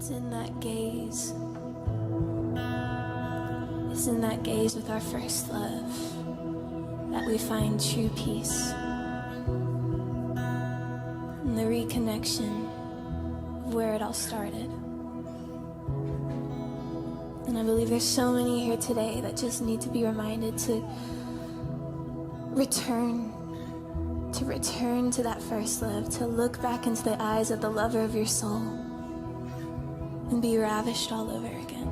It's in that gaze. It's in that gaze with our first love that we find true peace. And the reconnection of where it all started. And I believe there's so many here today that just need to be reminded to return to that first love, to look back into the eyes of the lover of your soul and be ravished all over again.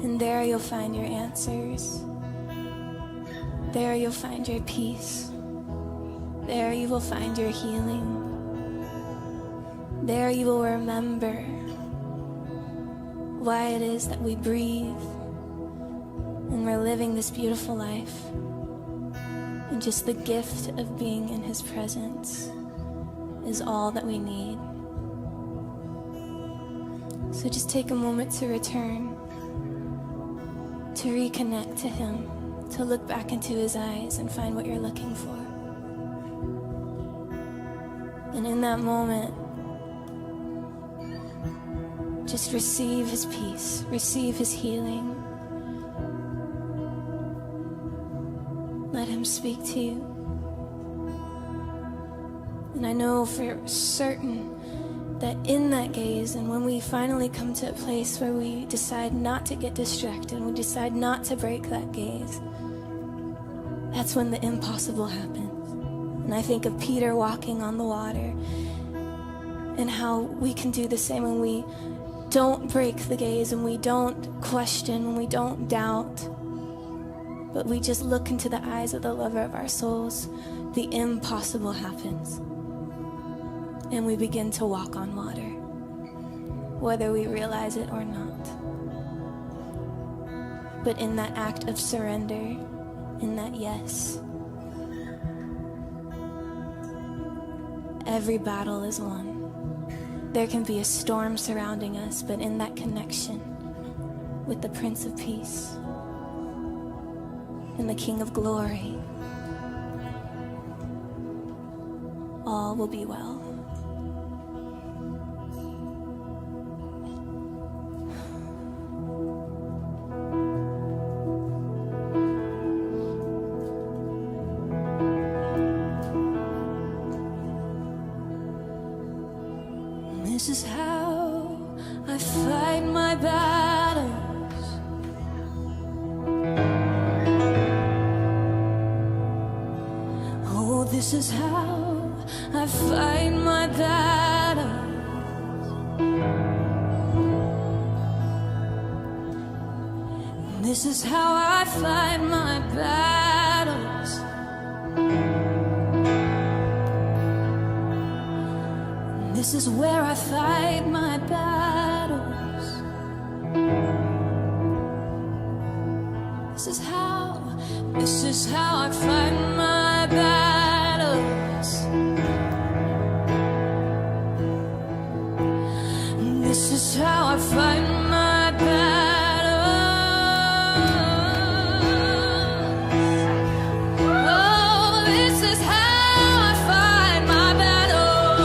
And there you'll find your answers. There you'll find your peace. There you will find your healing. There you will remember why it is that we breathe and we're living this beautiful life. And just the gift of being in His presence is all that we need. So just take a moment to return, to reconnect to Him, to look back into His eyes and find what you're looking for. And in that moment, just receive His peace, receive His healing. Let Him speak to you. And I know for certain that in that gaze, and when we finally come to a place where we decide not to get distracted, and we decide not to break that gaze, that's when the impossible happens. And I think of Peter walking on the water, and how we can do the same when we don't break the gaze, and we don't question, when we don't doubt, but we just look into the eyes of the lover of our souls. The impossible happens. And we begin to walk on water, whether we realize it or not. But in that act of surrender, in that yes, every battle is won. There can be a storm surrounding us, but in that connection with the Prince of Peace and the King of Glory, all will be well. This is how I fight my battles. Oh, this is how I fight my battles. This is how I fight my battles. This is where I fight my battles. This is how I fight my battles. This is how I fight my battles. Oh, this is how I fight my battles.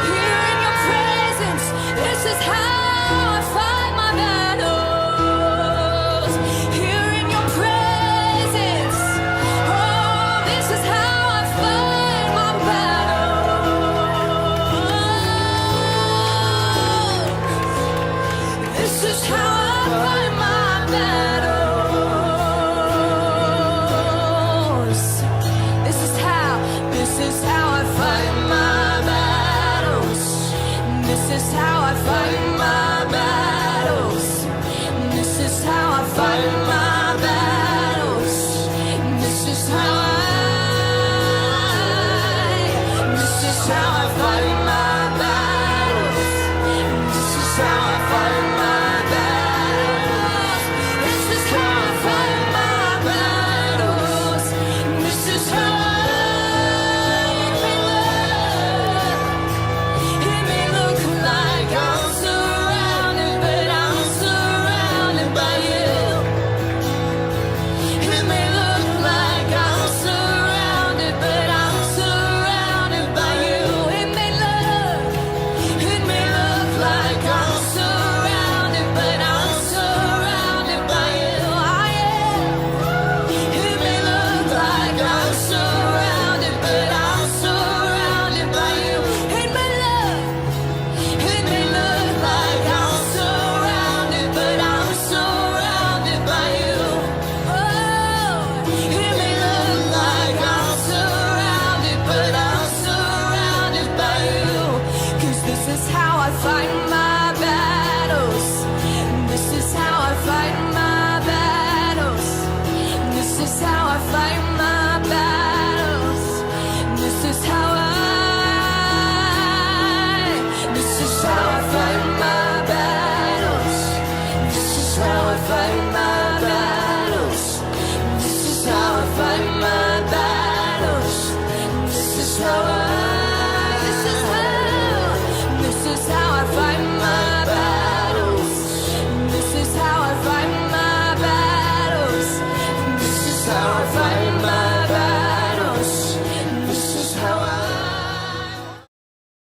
Here in your presence, this is how I fight my battles. Here in your presence. is how I fight my battles. This is how I fight my battles. This is how I fight